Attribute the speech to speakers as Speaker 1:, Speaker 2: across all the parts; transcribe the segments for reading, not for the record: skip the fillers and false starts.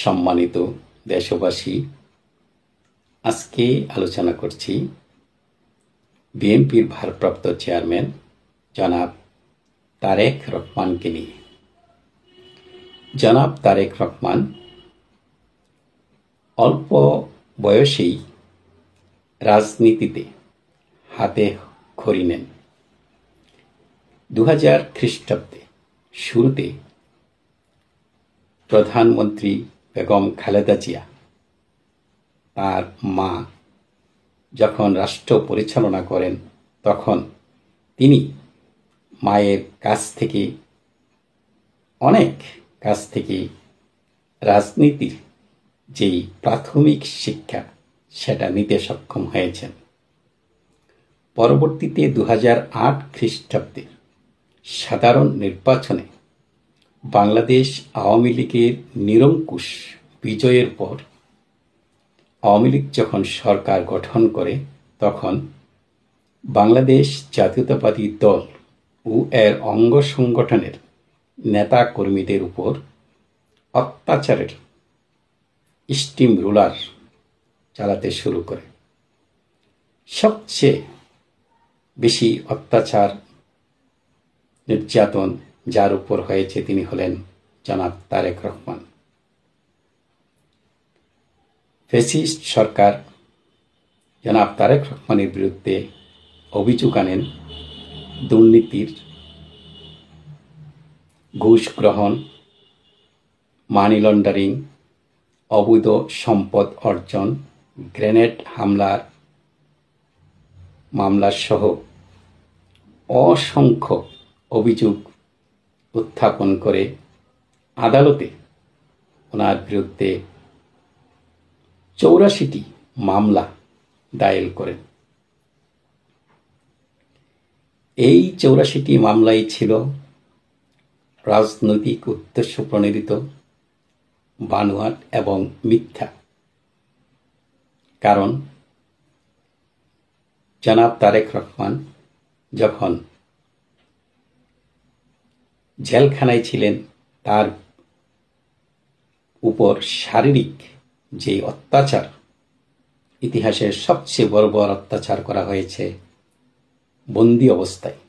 Speaker 1: সম্মানিত দেশবাসী, আজকে আলোচনা করছি বিএনপির ভারপ্রাপ্ত চেয়ারম্যান জনাব তারেক রহমানকে নিয়ে। জনাব তারেক রহমান অল্প বয়সেই রাজনীতিতে হাতে খড়ি নেন। 2000 খ্রিস্টাব্দে শুরুতে প্রধানমন্ত্রী বেগম খালেদা জিয়া তার মা যখন রাষ্ট্র পরিচালনা করেন, তখন তিনি মায়ের অনেক কাছ থেকে রাজনীতির যেই প্রাথমিক শিক্ষা সেটা নিতে সক্ষম হয়েছেন। পরবর্তীতে 2008 খ্রিস্টাব্দে সাধারণ নির্বাচনে বাংলাদেশ আওয়ামী লীগের নিরঙ্কুশ বিজয়ের পর আওয়ামী লীগ যখন সরকার গঠন করে, তখন বাংলাদেশ জাতীয়তাবাদী দল ও এর অঙ্গ সংগঠনের নেতা কর্মীদের উপর অত্যাচারের স্টিম রুলার চালাতে শুরু করে। সবচেয়ে বেশি অত্যাচার নির্যাতন যার উপর হয়েছে তিনি হলেন জনাব তারেক রহমান। ফ্যাসিস্ট সরকার জনাব তারেক রহমানের বিরুদ্ধে অভিযোগ আনেন দুর্নীতির, ঘুষ গ্রহণ, মানি লন্ডারিং, অবৈধ সম্পদ অর্জন, গ্রেনেড হামলার মামলা সহ অসংখ্য অভিযোগ উত্থাপন করে আদালতে ওনার বিরুদ্ধে 84টি মামলা দায়ের করেন। এই 84টি মামলাই ছিল রাজনৈতিক উদ্দেশ্য প্রণোদিত, বানোয়াট এবং মিথ্যা। কারণ জনাব তারেক রহমান যখন জেলখানায় ছিলেন, তার উপর শারীরিক যে অত্যাচার, ইতিহাসের সবচেয়ে বড় অত্যাচার করা হয়েছে বন্দি অবস্থায়।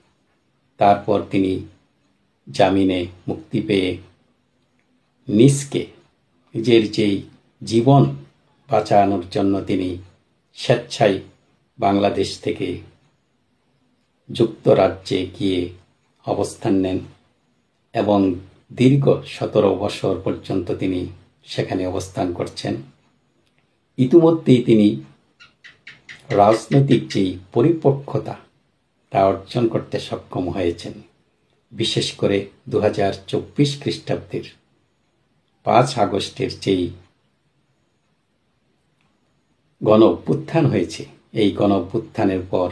Speaker 1: তারপর তিনি জামিনে মুক্তি পেয়ে নিজের যেই জীবন বাঁচানোর জন্য তিনি স্বেচ্ছায় বাংলাদেশ থেকে যুক্তরাজ্যে গিয়ে অবস্থান নেন এবং দীর্ঘ 17 বছর পর্যন্ত তিনি সেখানে অবস্থান করছেন। ইতিমধ্যেই তিনি রাজনৈতিক যেই পরিপক্কতা তা অর্জন করতে সক্ষম হয়েছেন। বিশেষ করে 2024 খ্রিস্টাব্দের 5 আগস্টের যেই গণ অভ্যুত্থান হয়েছে, এই গণ অভ্যুত্থানের পর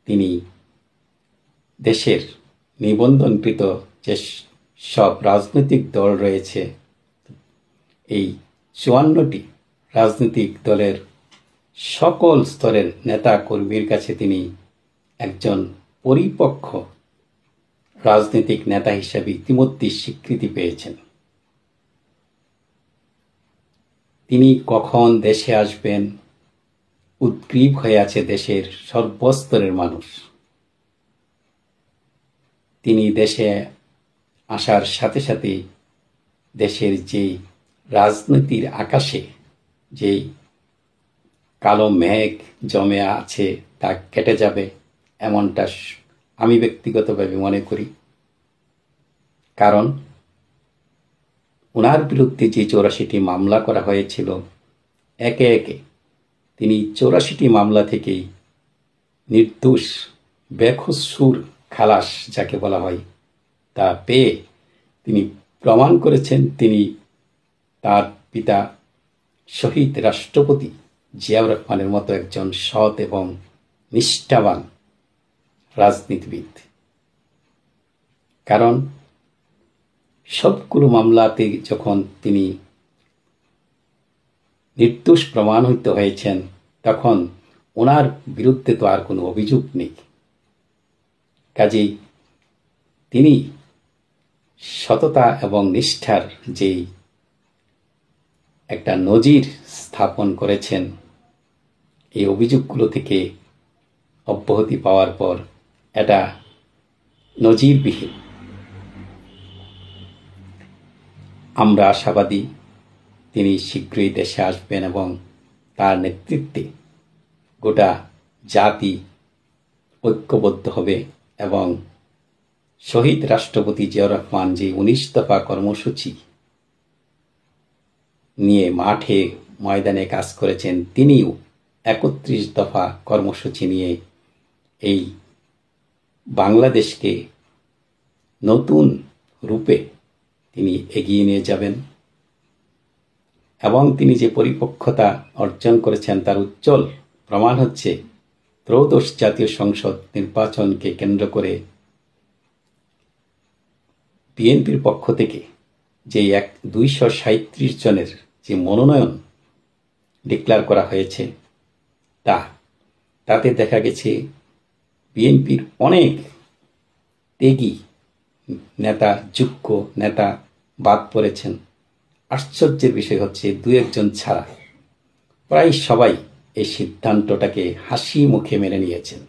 Speaker 1: তিনি দেশের নিবন্ধনকৃত যে সব রাজনৈতিক দল রয়েছে, এই 54টি রাজনৈতিক দলের সকল স্তরের নেতা কর্মীর কাছে তিনি একজন পরিপক্ক রাজনৈতিক নেতা হিসেবে ইতিমধ্যেই স্বীকৃতি পেয়েছেন। তিনি কখন দেশে আসবেন উদ্গ্রীব হয়ে আছে দেশের সর্বস্তরের মানুষ। তিনি দেশে আসার সাথে সাথে দেশের যে রাজনীতির আকাশে যে কালো মেঘ জমে আছে তা কেটে যাবে, এমনটা আমি ব্যক্তিগতভাবে মনে করি। কারণ ওনার বিরুদ্ধে যে 84টি মামলা করা হয়েছিল, একে একে তিনি 84টি মামলা থেকেই নির্দোষ বেকসুর খালাস যাকে বলা হয় তা পেয়ে তিনি প্রমাণ করেছেন তিনি তার পিতা শহীদ রাষ্ট্রপতি জিয়াউর রহমানের মতো একজন সৎ এবং নিষ্ঠাবান রাজনীতিবিদ। কারণ সবগুলো মামলাতে যখন তিনি নির্দোষ প্রমাণিত হয়েছেন, তখন ওনার বিরুদ্ধে তো আর কোনো অভিযোগ নেই। কাজেই তিনি সততা এবং নিষ্ঠার যেই একটা নজির স্থাপন করেছেন। এই অভিযোগগুলো থেকে অব্যাহতি পাওয়ার পর এটা নজিরবিহীন। আমরা আশাবাদী তিনি শীঘ্রই দেশে আসবেন এবং তার নেতৃত্বে গোটা জাতি ঐক্যবদ্ধ হবে এবং শহীদ রাষ্ট্রপতি জিয়াউর রহমান যে 19 দফা কর্মসূচি নিয়ে মাঠে ময়দানে কাজ করেছেন, তিনিও 31 দফা কর্মসূচি নিয়ে এই বাংলাদেশকে নতুন রূপে তিনি এগিয়ে নিয়ে যাবেন এবং তিনি যে পরিপক্কতা অর্জন করেছেন তার উজ্জ্বল প্রমাণ হচ্ছে ত্রয়োদশ জাতীয় সংসদ নির্বাচনকে কেন্দ্র করে বিএনপির পক্ষ থেকে যে 237 জনের যে মনোনয়ন ডিক্লেয়ার করা হয়েছে তাতে দেখা গেছে বিএনপির অনেক ত্যাগী নেতা, যোগ্য নেতা বাদ পড়েছেন। আশ্চর্যের বিষয় হচ্ছে 2-1 ছাড়া প্রায় সবাই এই সিদ্ধান্তটাকে হাসি মুখে মেনে নিয়েছেন।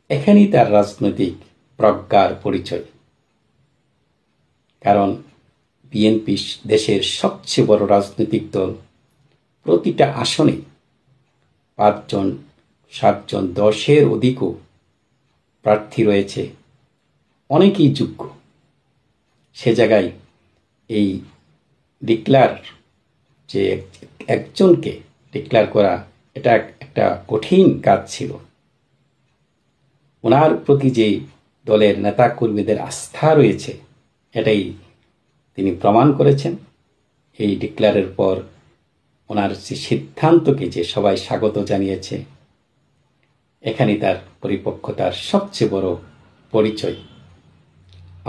Speaker 1: এখানেই তার রাজনৈতিক প্রজ্ঞার পরিচয়। কারণ বিএনপি দেশের সবচেয়ে বড় রাজনৈতিক দল, প্রতিটা আসনে 5 জন 7 জন 10-এর অধিকও প্রার্থী রয়েছে, অনেকেই যোগ্য। সে জায়গায় এই ডিক্লেয়ার যে একজনকে ডিক্লেয়ার করা এটা একটা কঠিন কাজ ছিল। ওনার প্রতি যে দলের নেতা কর্মীদের আস্থা রয়েছে এটাই তিনি প্রমাণ করেছেন। এই ডিক্লেয়ারের পর ওনার যে সিদ্ধান্তকে যে সবাই স্বাগত জানিয়েছে, এখানে তার পরিপক্কতার সবচেয়ে বড় পরিচয়।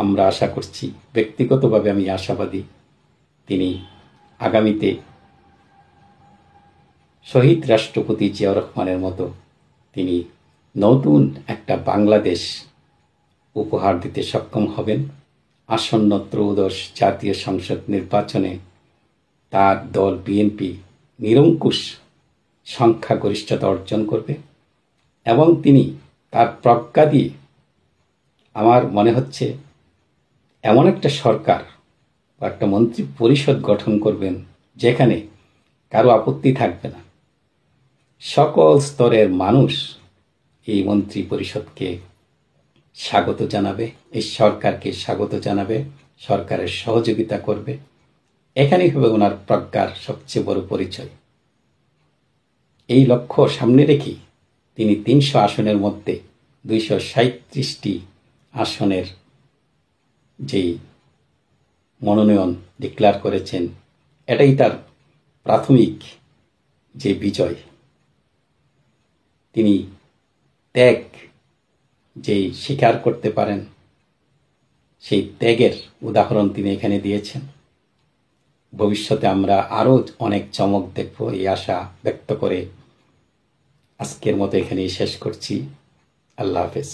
Speaker 1: আমরা আশা করছি, ব্যক্তিগতভাবে আমি আশাবাদী তিনি আগামীতে শহীদ রাষ্ট্রপতি জিয়াউর রহমানের মতো তিনি নতুন একটা বাংলাদেশ উপহার দিতে সক্ষম হবেন। আসন্ন ত্রয়োদশ জাতীয় সংসদ নির্বাচনে তার দল বিএনপি নিরঙ্কুশ সংখ্যাগরিষ্ঠতা অর্জন করবে এবং তিনি তার প্রজ্ঞা দিয়ে আমার মনে হচ্ছে এমন একটা সরকার বা একটা মন্ত্রী পরিষদ গঠন করবেন যেখানে কারো আপত্তি থাকবে না। সকল স্তরের মানুষ এই মন্ত্রী পরিষদকে স্বাগত জানাবে, এই সরকারকে স্বাগত জানাবে, সরকারের সহযোগিতা করবে। এখানেই হবে ওনার প্রজ্ঞার সবচেয়ে বড় পরিচয়। এই লক্ষ্য সামনে রেখে তিনি 300 আসনের মধ্যে 237টি আসনের যেই মনোনয়ন ডিক্লেয়ার করেছেন, এটাই তার প্রাথমিক যে বিজয়। তিনি ত্যাগ যেই স্বীকার করতে পারেন, সেই ত্যাগের উদাহরণ তিনি এখানে দিয়েছেন। ভবিষ্যতে আমরা আরও অনেক চমক দেখব এই আশা ব্যক্ত করে আজকের মতো এখানেই শেষ করছি। আল্লাহ হাফেজ।